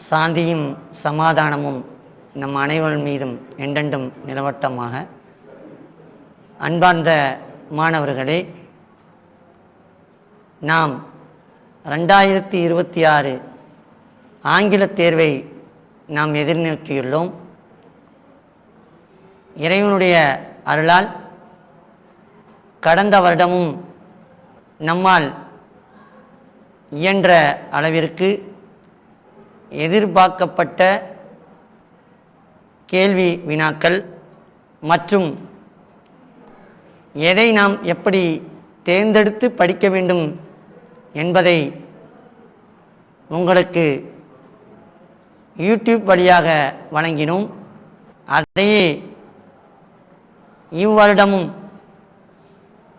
சாந்தியும் சமாதானமும் நம் அனைவர் மீதும் என்றென்றும் நிலவட்டமாக. அன்பார்ந்த மாணவர்களே, நாம் 2026 ஆங்கிலத் தேர்வை நாம் எதிர்நோக்கியுள்ளோம். இறைவனுடைய அருளால் கடந்த வருடமும் நம்மால் இயன்ற அளவிற்கு எதிர்பார்க்கப்பட்ட கேள்வி வினாக்கள் மற்றும் எதை நாம் எப்படி தேர்ந்தெடுத்து படிக்க வேண்டும் என்பதை உங்களுக்கு யூடியூப் வழியாக வழங்கினோம். அதையே இவ்வருடமும்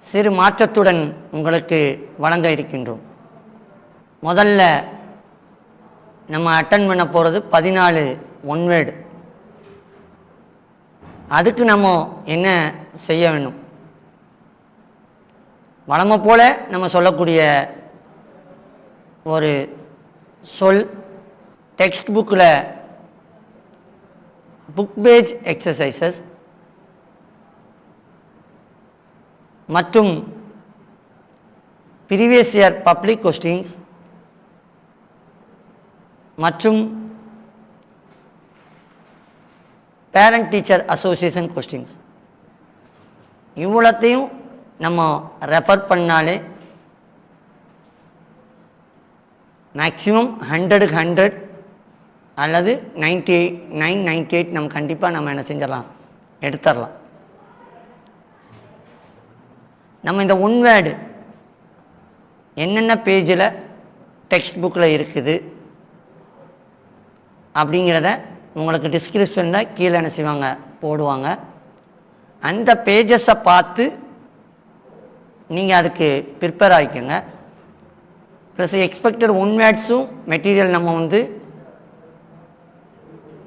சிறு மாற்றத்துடன் உங்களுக்கு வழங்க இருக்கின்றோம். முதல்ல நம்ம அட்டன் பண்ண போகிறது 14 ஒன் வேர்டு. அதுக்கு நம்ம என்ன செய்ய வேணும்? வழமை போல நம்ம சொல்லக்கூடிய ஒரு சொல் டெக்ஸ்ட் புக்கில் புக் பேஜ் எக்ஸசைசஸ் மற்றும் ப்ரீவியஸ் இயர் பப்ளிக் கொஸ்டின்ஸ் மற்றும் பேரண்ட் டீச்சர் அசோசியேஷன் கொஸ்டின்ஸ் இவ்வளத்தையும் நம்ம ரெஃபர் பண்ணாலே மேக்ஸிமம் 100க்கு 100 அல்லது 99, 98 நம்ம கண்டிப்பாக நம்ம என்ன செஞ்சிடலாம், எடுத்துடலாம். நம்ம இந்த ஒன் வேர்டு என்னென்ன பேஜில் டெக்ஸ்ட் புக்கில் இருக்குது அப்படிங்கிறத உங்களுக்கு டிஸ்கிரிப்ஷனில் கீழே என்ன செய்வாங்க, போடுவாங்க. அந்த பேஜஸை பார்த்து நீங்கள் அதுக்கு ப்ரிப்பேர் ஆகிக்கோங்க. ப்ளஸ் எக்ஸ்பெக்டட் ஒன் வேர்ட்ஸும் மெட்டீரியல் நம்ம வந்து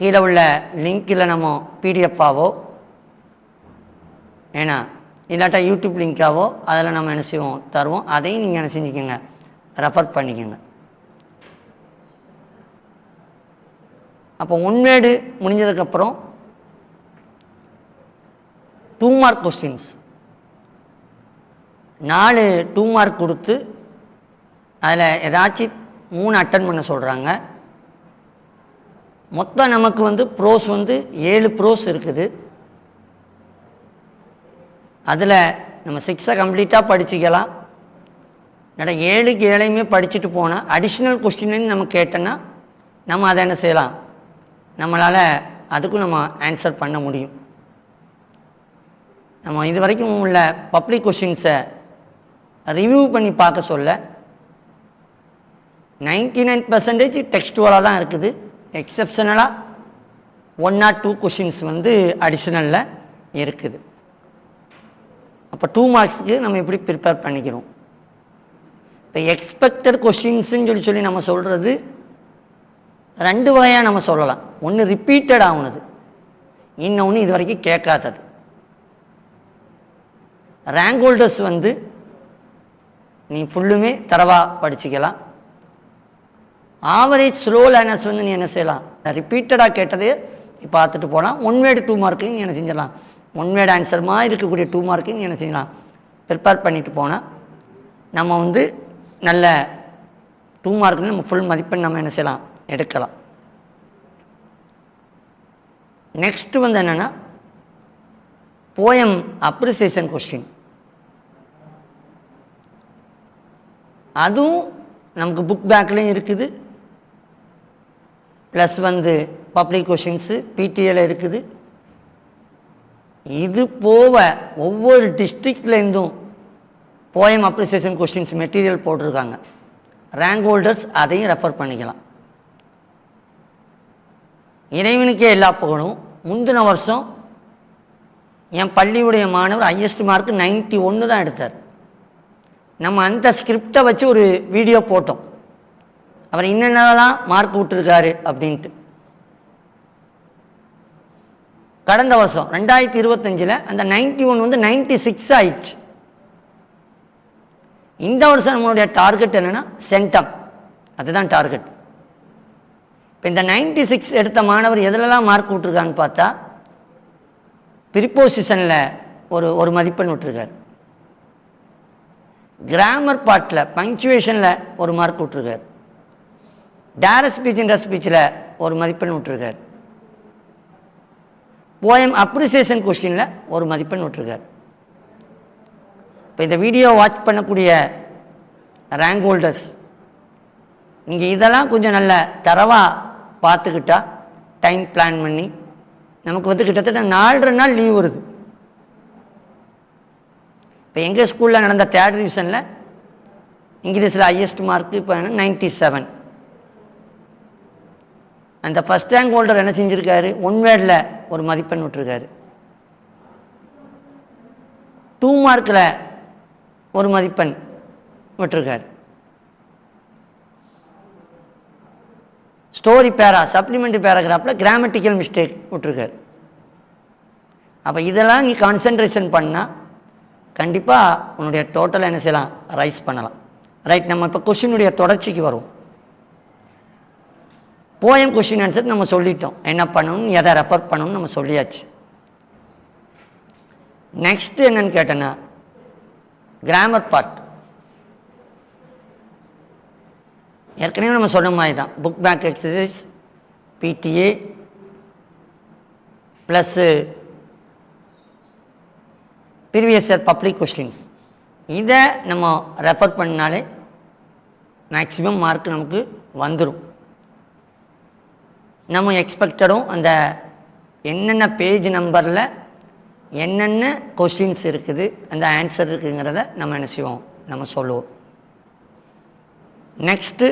கீழே உள்ள லிங்க்கில் நம்ம பிடிஎஃபாவோ ஏன்னா இல்லாட்டா யூடியூப் லிங்க்காவோ அதில் நம்ம என்ன செய்வோம் தருவோம். அதையும் நீங்கள் என்ன செஞ்சுக்கோங்க, ரெஃபர் பண்ணிக்கோங்க. அப்போ ஒன் வேர்டு முடிஞ்சதுக்கப்புறம் 2 மார்க் கொஸ்டின்ஸ் 4 2 மார்க் கொடுத்து அதில் ஏதாச்சும் 3 அட்டன் பண்ண சொல்கிறாங்க. மொத்தம் நமக்கு வந்து ப்ரோஸ் வந்து 7 ப்ரோஸ் இருக்குது. அதில் நம்ம 6 கம்ப்ளீட்டாக படிச்சுக்கலாம். இல்லைனா 7க்கு 7ஐயுமே படிச்சுட்டு போனால் அடிஷ்னல் கொஸ்டின் நம்ம கேட்டோன்னா நம்ம அதை என்ன செய்யலாம், நம்மளால் அதுக்கும் நம்ம ஆன்சர் பண்ண முடியும். நம்ம இது வரைக்கும் உள்ள பப்ளிக் கொஸ்டின்ஸை ரிவ்யூ பண்ணி பார்க்க சொல்ல 99% டெக்ஸ்டுவலாக தான் இருக்குது. எக்ஸப்ஷனலாக 1 or 2 கொஷின்ஸ் வந்து அடிஷ்னலில் இருக்குது. அப்போ 2 மார்க்ஸுக்கு நம்ம எப்படி ப்ரிப்பேர் பண்ணிக்கிறோம்? இப்போ எக்ஸ்பெக்டட் கொஷின்ஸுன்னு சொல்லி நம்ம சொல்கிறது 2 வகையாக நம்ம சொல்லலாம். ஒன்று ரிப்பீட்டட் ஆகுனது, இன்னொன்று இது வரைக்கும் கேட்காதது. ரேங்க் ஹோல்டர்ஸ் வந்து நீ ஃபுல்லுமே தரவாக படிச்சுக்கலாம். ஆவரேஜ் ஸ்லோ லேர்னர்ஸ் வந்து நீ என்ன செய்யலாம், ரிப்பீட்டடாக கேட்டதே நீ பார்த்துட்டு போகலாம். ஒன் வேர்டு 2 மார்க்கையும் நீ என்ன செஞ்சிடலாம், ஒன் வேர்டு ஆன்சர் மாதிரி இருக்கக்கூடிய 2 மார்க்கையும் நீ என்ன செய்யலாம், ப்ரிப்பேர் பண்ணிட்டு போனால் நம்ம வந்து நல்ல 2 மார்க்குன்னு நம்ம ஃபுல் மதிப்பெண் நம்ம என்ன செய்யலாம், எடுக்கலாம். நெக்ஸ்ட்டு வந்து என்னென்னா போயம் அப்ரிசியேஷன் கொஸ்டின். அதுவும் நமக்கு புக் பேக்லேயும் இருக்குது. ப்ளஸ் வந்து பப்ளிக் கொஷின்ஸு பிடிஏல இருக்குது. இது போக ஒவ்வொரு டிஸ்ட்ரிக்ட்லேருந்தும் போயம் அப்ரிசியேஷன் கொஸ்டின்ஸ் மெட்டீரியல் போட்டிருக்காங்க. ரேங்க் ஹோல்டர்ஸ் அதையும் ரெஃபர் பண்ணிக்கலாம். இறைவனுக்கே எல்லா புகழும். முந்தின வருஷம் என் பள்ளியுடைய மாணவர் ஹையஸ்ட் மார்க்கு 91 தான் எடுத்தார். நம்ம அந்த ஸ்கிரிப்டை வச்சு ஒரு வீடியோ போட்டோம், அவர் என்னென்னலாம் மார்க் விட்டுருக்காரு அப்படின்ட்டு. கடந்த வருஷம் 2025 அந்த 91 வந்து 96 ஆயிடுச்சு. இந்த வருஷம் நம்மளுடைய டார்கெட் என்னென்னா சென்டம், அதுதான் டார்கெட். இப்போ இப்போ இந்த 96 எடுத்த மாணவர் எதிலெல்லாம் மார்க் விட்டுருக்கான்னு பார்த்தா ப்ரிப்போசிஷனில் ஒரு மதிப்பெண் விட்டுருக்கார், கிராமர் பார்ட்டில் பங்க்சுவேஷனில் ஒரு மார்க் விட்டுருக்கார், டைரக்ட் ஸ்பீச் இன்டர் ஸ்பீச்சில் ஒரு மதிப்பெண் விட்டுருக்கார், போயம் அப்ரிசியேஷன் கொஸ்டினில் ஒரு மதிப்பெண் விட்டுருக்கார். இப்போ இந்த வீடியோ வாட்ச் பண்ணக்கூடிய ரேங்க் ஹோல்டர்ஸ் நீங்கள் இதெல்லாம் கொஞ்சம் நல்ல தரவாக பார்த்துக்கிட்டா, டைம் பிளான் பண்ணி, நமக்கு வந்து கிட்டத்தட்ட 4.5 நாள் லீவ் வருது. இப்போ எங்கள் ஸ்கூலில் நடந்த 3rd டிவிஷனில் இங்கிலீஷில் ஹையஸ்ட் மார்க்கு இப்போ 97. அந்த ஃபஸ்ட் ரேங்க் ஹோல்டர் என்ன செஞ்சுருக்காரு, 1 வேர்டில் ஒரு மதிப்பெண் விட்டுருக்காரு, 2 மார்க்கில் ஒரு மதிப்பெண் விட்டுருக்காரு, ஸ்டோரி பேரா சப்ளிமெண்ட்ரி பேராகிராஃபில் கிராமட்டிக்கல் மிஸ்டேக் விட்டுருக்காரு. அப்போ இதெல்லாம் நீ கான்சன்ட்ரேஷன் பண்ணால் கண்டிப்பாக உன்னுடைய டோட்டலை என்ன செய்யலாம், ரைஸ் பண்ணலாம். ரைட், நம்ம இப்போ கொஷினுடைய தொடர்ச்சிக்கு வருவோம். போயம் கொஷின் ஆன்சர் நம்ம சொல்லிட்டோம், என்ன பண்ணணும் எதை ரெஃபர் பண்ணணும்னு நம்ம சொல்லியாச்சு. நெக்ஸ்ட் என்னன்னு கேட்டேன்னா கிராமர் பார்ட். ஏற்கனவே நம்ம சொன்ன மாதிரி தான், book back exercise, PTA plus previous year public questions, இதை நம்ம ரெஃபர் பண்ணாலே மேக்ஸிமம் மார்க் நமக்கு வந்துடும். நம்ம எக்ஸ்பெக்டடும் அந்த என்னென்ன பேஜ் நம்பரில் என்னென்ன கொஸ்டின்ஸ் இருக்குது, அந்த ஆன்சர் இருக்குங்கிறத நம்ம என்ன செய்வோம், நம்ம சொல்லுவோம். Next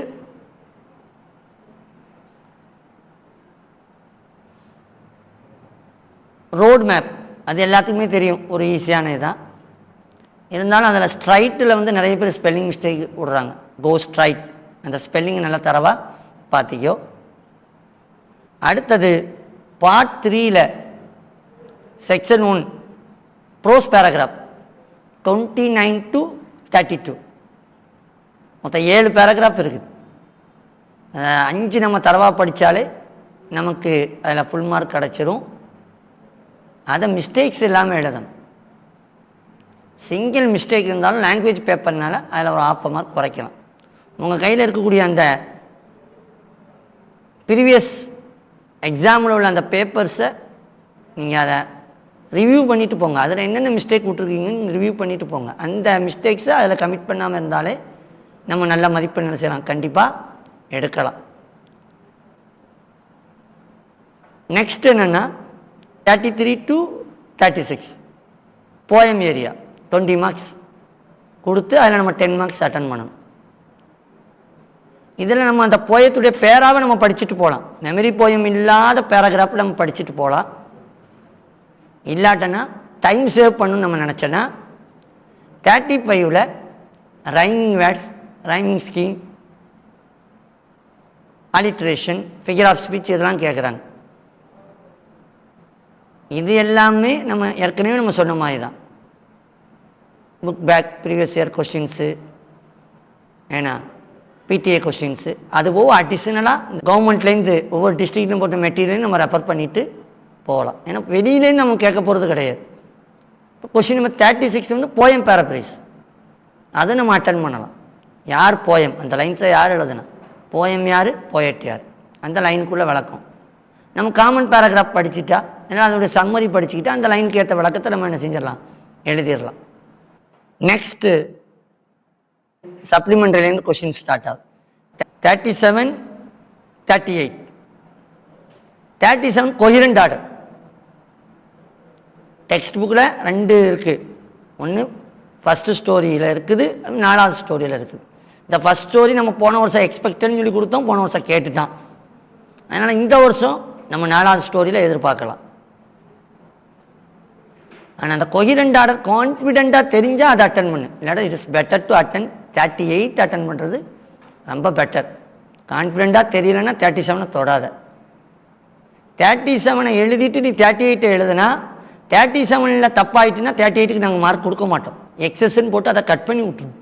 road map. அது எல்லாத்துக்குமே தெரியும், ஒரு ஈஸியானது தான். இருந்தாலும் அதில் ஸ்ட்ரைட்டில் வந்து நிறைய பேர் ஸ்பெல்லிங் மிஸ்டேக் விடுறாங்க. கோ ஸ்ட்ரைட், அந்த ஸ்பெல்லிங் நல்லா தரவாக பார்த்திக்கோ. அடுத்தது பார்ட் 3ல் செக்ஷன் 1 ப்ரோஸ் பேராகிராஃப் 29 to 32, மொத்தம் 7 பேராகிராஃப் இருக்குது. 5 நம்ம தரவாக படித்தாலே நமக்கு அதில் ஃபுல் மார்க் கிடச்சிரும். அதை மிஸ்டேக்ஸ் இல்லாமல் எழுதணும். சிங்கிள் மிஸ்டேக் இருந்தாலும் லாங்குவேஜ் பேப்பர்னால அதில் ஒரு 1/2 மார்க் குறைக்கலாம். உங்கள் கையில் இருக்கக்கூடிய அந்த ப்ரீவியஸ் எக்ஸாமில் உள்ள அந்த பேப்பர்ஸை நீங்கள் அதை ரிவ்யூ பண்ணிவிட்டு போங்க. அதில் என்னென்ன மிஸ்டேக் விட்ருக்கீங்கன்னு ரிவ்யூ பண்ணிவிட்டு போங்க. அந்த மிஸ்டேக்ஸை அதில் கமிட் பண்ணாமல் இருந்தாலே நம்ம நல்ல மதிப்பெண் செய்யலாம், கண்டிப்பாக எடுக்கலாம். நெக்ஸ்ட் என்னென்னா 33 to 36 போயம் ஏரியா 20 மார்க்ஸ் கொடுத்து அதில் நம்ம 10 மார்க்ஸ் அட்டன் பண்ணணும். இதில் நம்ம அந்த போயத்துடைய பேராவை நம்ம படிச்சுட்டு போகலாம். மெமரி போயம் இல்லாத பேராகிராஃபில் நம்ம படிச்சுட்டு போகலாம். இல்லாட்டனா டைம் சேவ் பண்ணணும்னு நம்ம நினச்சோன்னா 35ல் rhyming words, rhyming scheme, alliteration, figure of speech இதெல்லாம் கேட்குறாங்க. இது எல்லாமே நம்ம ஏற்கனவே நம்ம சொன்ன மாதிரி தான். Book back previous year questions, ஏன்னா பிடிஏ கொஸ்டின்ஸு, அதுபோக அடிஷ்னலாக கவர்மெண்ட்லேருந்து ஒவ்வொரு டிஸ்ட்ரிக்ட்லையும் போட்ட மெட்டீரியலையும் நம்ம ரெஃபர் பண்ணிவிட்டு போகலாம். ஏன்னா வெளியிலேருந்து நம்ம கேட்க போகிறது கிடையாது. இப்போ கொஸ்டின் நம்பர் 36 வந்து போயம் பேராப்ரைஸ், அதை நம்ம அட்டன் பண்ணலாம். யார் போயம், அந்த லைன்ஸை யார் எழுதுனா, போயம் யார், போயட் யார், அந்த லைனுக்குள்ளே விளக்கம். நம்ம காமன் பேராகிராஃப் படிச்சுட்டா, ஏன்னா அதோடைய சம்மரி படிச்சுக்கிட்டா அந்த லைனுக்கு ஏற்ற விளக்கத்தை நம்ம என்ன செஞ்சிடலாம், எழுதிடலாம். நெக்ஸ்ட்டு சப்ளிமெண்ட்ரிலேருந்து கொஸ்டின் ஸ்டார்ட் ஆகும். 37, 38. 37 கொஹிரண்ட் ஆர்டர். டெக்ஸ்ட் புக்கில் 2 இருக்குது. ஒன்று ஃபஸ்ட்டு ஸ்டோரியில் இருக்குது, 4வது ஸ்டோரியில் இருக்குது. இந்த ஃபஸ்ட் ஸ்டோரி நம்ம போன வருஷம் எக்ஸ்பெக்டட்னு சொல்லி கொடுத்தோம், போன வருஷம் கேட்டுட்டான். அதனால் இந்த வருஷம் நம்ம 4வது ஸ்டோரியில் எதிர்பார்க்கலாம். ஆனால் அந்த கொஹிரண்ட் ஆர்டர் கான்ஃபிடெண்ட்டாக தெரிஞ்சால் அதை அட்டன் பண்ணு. இல்லாட்டா it is better to attend 38 attend பண்ணுறது ரொம்ப பெட்டர். கான்ஃபிடெண்ட்டாக தெரியலைன்னா 37 தொடாத. 37 எழுதிட்டு நீ 38 எழுதுனா 37 தப்பாயிட்டுன்னா 38க்கு நாங்கள் மார்க் கொடுக்க மாட்டோம். எக்ஸஸ்ன்னு போட்டு அதை கட் பண்ணி விட்டுருவோம்.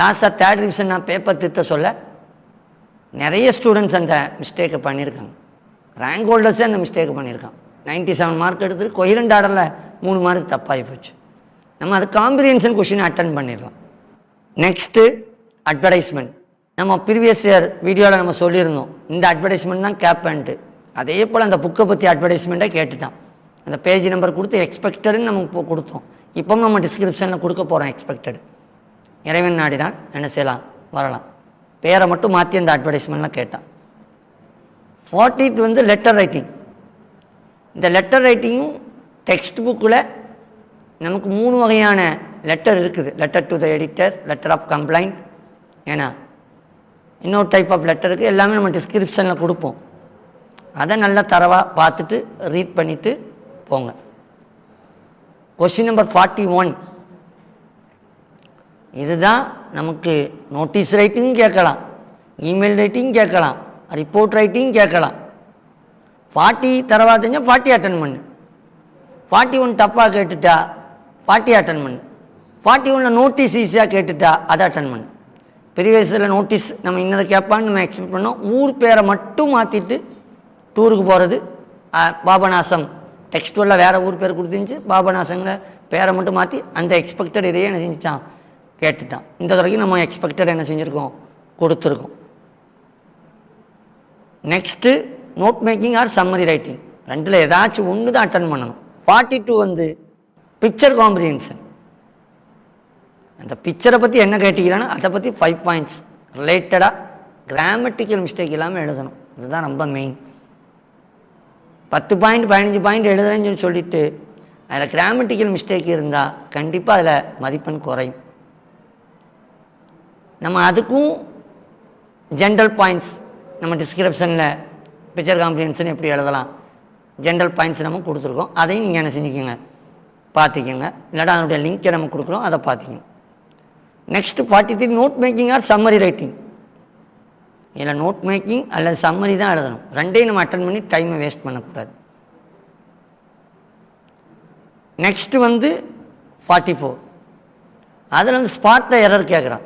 லாஸ்ட்டாக 3rd ரிவிஷன் நான் பேப்பர் திருத்த சொல்ல நிறைய ஸ்டூடெண்ட்ஸ் அந்த மிஸ்டேக்கை பண்ணியிருக்காங்க. ரேங்க் ஹோல்டர்ஸே அந்த மிஸ்டேக்கை பண்ணியிருக்காங்க. 97 மார்க் எடுத்துட்டு கொஹிரண்ட் ஆர்டரில் 3 மார்க் தப்பாகி போச்சு. நம்ம அது காம்ப்ரிஹென்ஷன் கொஷின் அட்டன் பண்ணிடலாம். Next advertisement. நம்ம ப்ரீவியஸ் இயர் வீடியோவில் நம்ம சொல்லியிருந்தோம் இந்த அட்வர்டைஸ்மெண்ட் தான் கேட்பேன்ட்டு. அதே போல் அந்த புக்கை பற்றி அட்வர்டைஸ்மெண்ட்டை கேட்டுட்டான். அந்த பேஜ் நம்பர் கொடுத்து எக்ஸ்பெக்டடுன்னு நம்ம இப்போ கொடுத்தோம். இப்போ நம்ம டிஸ்கிரிப்ஷனில் கொடுக்க போகிறோம் எக்ஸ்பெக்டடு. இறைவன் நாடினால் என்ன செய்யலாம், வரலாம். பேரை மட்டும் மாற்றி அந்த அட்வர்டைஸ்மெண்ட்லாம் கேட்டான். 40th வந்து லெட்டர் ரைட்டிங். இந்த லெட்டர் ரைட்டிங்கும் டெக்ஸ்ட் புக்கில் நமக்கு 3 வகையான லெட்டர் இருக்குது. Letter to the editor, letter of complaint, ஏன்னா இன்னொரு டைப் ஆஃப் லெட்டர் இருக்குது. எல்லாமே நம்ம டிஸ்கிரிப்ஷனில் கொடுப்போம். அதை நல்லா தரவாக பார்த்துட்டு ரீட் பண்ணிவிட்டு போங்க. Question number 41. இதுதான் நமக்கு நோட்டீஸ் ரைட்டிங் கேட்கலாம், இமெயில் ரைட்டிங் கேட்கலாம், ரிப்போர்ட் ரைட்டிங் கேட்கலாம். 40 தரவா தெரிஞ்சால் 40 அட்டன் பண்ணு. 41 டஃப்பாக கேட்டுட்டா 40 அட்டன் பண்ணு. 41 நோட்டீஸ் ஈஸியாக கேட்டுட்டா அதை அட்டன் பண்ணு. ப்ரீவியஸில் நோட்டீஸ் நம்ம இன்னதை கேட்பான்னு நம்ம எக்ஸ்பெக்ட் பண்ணோம். ஊர் பேரை மட்டும் மாற்றிட்டு டூருக்கு போகிறது. பாபநாசம் டெக்ஸ்டுவலில் வேறு ஊர் பேர் கொடுத்துருந்துச்சு, பாபநாசங்கிற பேரை மட்டும் மாற்றி அந்த எக்ஸ்பெக்டட் இதையே என்ன செஞ்சுட்டான், கேட்டுட்டான். இந்த வரைக்கும் நம்ம எக்ஸ்பெக்டட் என்ன செஞ்சுருக்கோம், கொடுத்துருக்கோம். Next note making or summary writing. ரெண்டில் ஏதாச்சும் ஒன்று தான் அட்டன் பண்ணணும். 42 வந்து பிக்சர் காம்ப்ரிஹென்ஷன். அந்த பிக்சரை பற்றி என்ன கேட்டிக்கிறானோ அதை பற்றி 5 பாயிண்ட்ஸ் ரிலேட்டடாக கிராமட்டிக்கல் மிஸ்டேக் இல்லாமல் எழுதணும். இதுதான் ரொம்ப மெயின். 10 பாயிண்ட் 15 பாயிண்ட் எழுதுறேன்னு சொல்லிட்டு அதில் கிராமட்டிக்கல் மிஸ்டேக் இருந்தால் கண்டிப்பாக அதில் மதிப்பெண் குறையும். நம்ம அதுக்கும் ஜென்ரல் பாயிண்ட்ஸ் நம்ம டிஸ்கிரிப்ஷனில் பிக்சர் காம்ப்ரிஹென்ஷன் எப்படி எழுதலாம் ஜென்ரல் பாயிண்ட்ஸ் நம்ம கொடுத்துருக்கோம். அதையும் நீங்கள் என்ன செஞ்சுக்கோங்க, பார்த்துக்கோங்க. இல்லாட்டா அதனுடைய லிங்க்கை நம்ம கொடுக்குறோம், அதை பார்த்துக்கோங்க. Next 43 note making or summary writing. இதில் நோட் மேக்கிங் அல்லது சம்மரி தான் எழுதணும். ரெண்டையும் நம்ம அட்டன் பண்ணி டைமை வேஸ்ட் பண்ணக்கூடாது. நெக்ஸ்ட்டு வந்து 44. அதில் வந்து ஸ்பாட் த எரர் கேட்குறான்.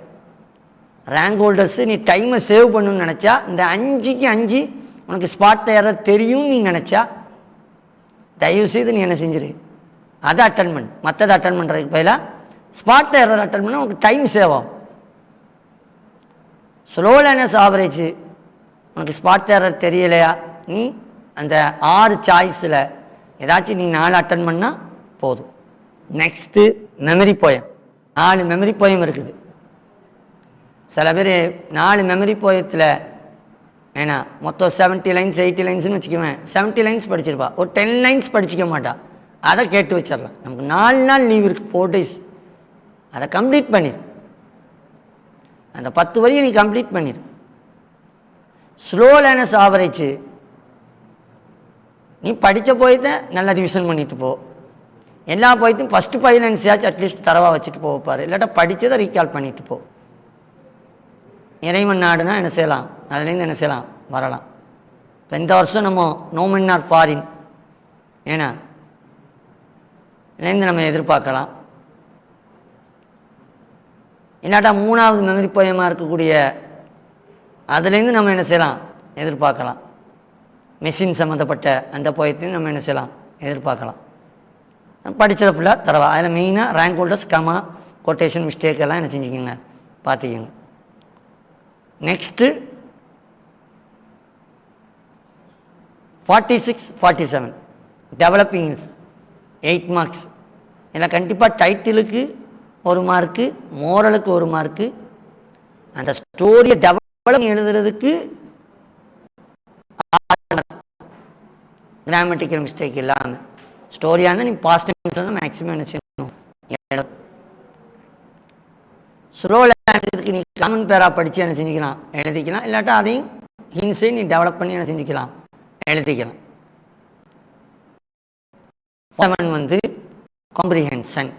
ரேங்க் ஹோல்டர்ஸு நீ டைமை சேவ் பண்ணணும்னு நினச்சா இந்த 5க்கு 5 உனக்கு ஸ்பாட் த எரர் தெரியும்னு நீ நினச்சா தயவுசெய்து நீ என்ன செஞ்சிரு, அதை அட்டன் பண்ணு. மற்றதை அட்டன் பண்ணுறதுக்கு பதிலாக ஸ்பாட் த எரர் அட்டன் பண்ணால் உனக்கு டைம் சேவ் ஆகும். ஸ்லோ லேர்னர்ஸ் ஆவரேஜ் உனக்கு ஸ்பாட் த எரர் தெரியலையா, நீ அந்த 6 சாய்ஸில் ஏதாச்சும் நீ 4 அட்டன் பண்ணால் போதும். Next memory poem. 4 memory poem இருக்குது. சில பேர் 4 மெமரி போயத்தில் ஏன்னா மொத்தம் 70 லைன்ஸ் 80 லைன்ஸ்னு வச்சுக்குவேன். 70 லைன்ஸ் படிச்சிருப்பா, ஒரு 10 லைன்ஸ் படிச்சிக்க மாட்டா. அதை கேட்டு வச்சிடலாம். நமக்கு 4 நாள் லீவ் இருக்குது, 4 days. அதை கம்ப்ளீட் பண்ணிடு. அந்த 10 வரியை நீ கம்ப்ளீட் பண்ணிடு. ஸ்லோ லேர்னர்ஸ் ஆவரேஜ் நீ படித்த போயத்தை நல்லா ரிவிஷன் பண்ணிட்டு போ. எல்லா போயத்தையும் ஃபஸ்ட்டு 5 லைன்ஸாச்சும் அட்லீஸ்ட் தரவாக வச்சுட்டு போப்பார். இல்லாட்டா படித்ததை ரீகால் பண்ணிட்டு போ. இறைவன் நாடுனா என்ன செய்யலாம், அதுலேருந்து என்ன செய்யலாம், வரலாம். இப்போ இந்த வருஷம் நம்ம நோமன் ஆர் ஃபாரின் ஏன்னா இதுலேருந்து நம்ம எதிர்பார்க்கலாம். இல்லாட்டா 3வது மெமரி போயமாக இருக்கக்கூடிய அதுலேருந்து நம்ம என்ன செய்யலாம், எதிர்பார்க்கலாம். மெஷின் சம்மந்தப்பட்ட அந்த போயத்தையும் நம்ம என்ன செய்யலாம், எதிர்பார்க்கலாம். படித்ததை ஃபுல்லாக தரவா. அதில் மெயினாக rank holders, comma, quotation mistake எல்லாம் என்ன செஞ்சுக்கோங்க, பார்த்துக்கோங்க. Next 46 47 developing 8 marks. இதில் கண்டிப்பாக டைட்டிலுக்கு 1 மார்க்கு, மோரலுக்கு 1 மார்க்கு, அந்த ஸ்டோரியை டெவலப் எழுதுறதுக்கு கிராமட்டிக்கல் மிஸ்டேக் இல்லாமல் ஸ்டோரியாக இருந்தால் நீ பாஸ்ட் டென்ஸில் தான் மேக்ஸிமம் என்ன செய்யணும். ஸ்லோ லேர்னர்ஸுக்கு நீ காமன் பேராக படித்து என்ன செஞ்சுக்கலாம், எழுதிக்கலாம். இல்லாட்டா அதையும் ஹின்ஸை நீ டெவலப் பண்ணி என்ன செஞ்சுக்கலாம், எழுதிக்கலாம். வந்து காம்ப்ரிஹென்ஷன்.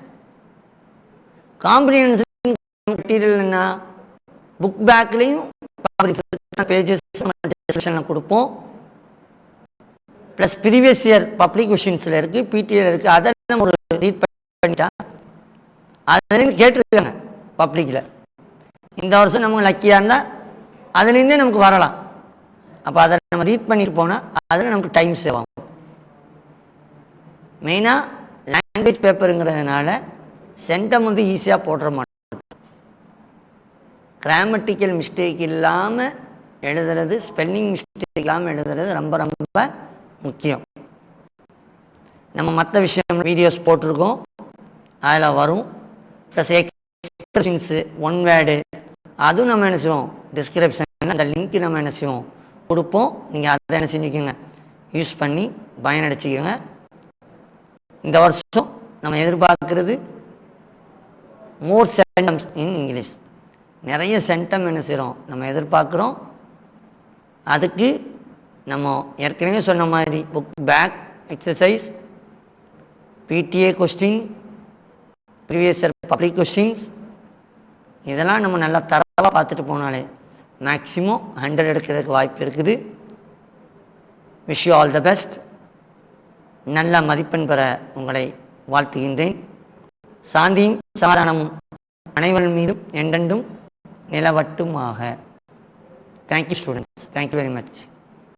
காம்ப்ரிஹென்ஷன் மெட்டீரியல் என்ன, புக் பேக்லேயும் பேஜஸ் டிஸ்கஷனில் கொடுப்போம். ப்ளஸ் ப்ரீவியஸ் இயர் பப்ளிக் கொஷின்ஸில் இருக்குது, பிடிஎல் இருக்குது. அதெல்லாம் ஒரு ரீட் பண்ணிட்டா அதுலேருந்து கேட்டிருக்காங்க பப்ளிக்கில். இந்த வருஷம் நமக்கு லக்கியாக இருந்தால் அதுலேருந்தே நமக்கு வரலாம். அப்போ அதை நம்ம ரீட் பண்ணிட்டு போனால் அதில் நமக்கு டைம் சேவ் ஆகும். மெயினாக லாங்குவேஜ் பேப்பருங்கிறதுனால சென்டம் வந்து ஈஸியாக போடுற மாட்டோம். கிராமட்டிக்கல் மிஸ்டேக் இல்லாமல் எழுதுறது, ஸ்பெல்லிங் மிஸ்டேக் இல்லாமல் எழுதுறது ரொம்ப ரொம்ப முக்கியம். நம்ம மற்ற விஷயம் வீடியோஸ் போட்டிருக்கோம், அதில் வரும். ப்ளஸ் எக்ஸ்பிரஷன்ஸு, ஒன் வேர்டு, அதுவும் நம்ம என்ன செய்வோம், டிஸ்கிரிப்ஷனில் அந்த லிங்க் நம்ம என்ன செய்வோம் கொடுப்போம். நீங்கள் அதை என்ன செஞ்சுக்கோங்க, யூஸ் பண்ணி பயனடைச்சிக்கோங்க. இந்த வருஷம் நம்ம எதிர்பார்க்குறது மோர் சென்டம்ஸ் இன் இங்கிலீஷ். நிறைய சென்டம் என்ன செய்கிறோம் நம்ம எதிர்பார்க்குறோம். அதுக்கு நம்ம ஏற்கனவே சொன்ன மாதிரி book back exercise, PTA question, previous year public questions, இதெல்லாம் நம்ம நல்லா தரவாக பார்த்துட்டு போனாலே மேக்ஸிமம் 100 எடுக்கிறதுக்கு வாய்ப்பு இருக்குது. Wish you all the best. நல்ல மதிப்பெண் பெற உங்களை வாழ்த்துகின்றேன். சாந்தியும் சமாதானமும் அனைவர் மீதும் என்றென்றும் நிலவட்டுமாக. Thank you students. Thank you very much.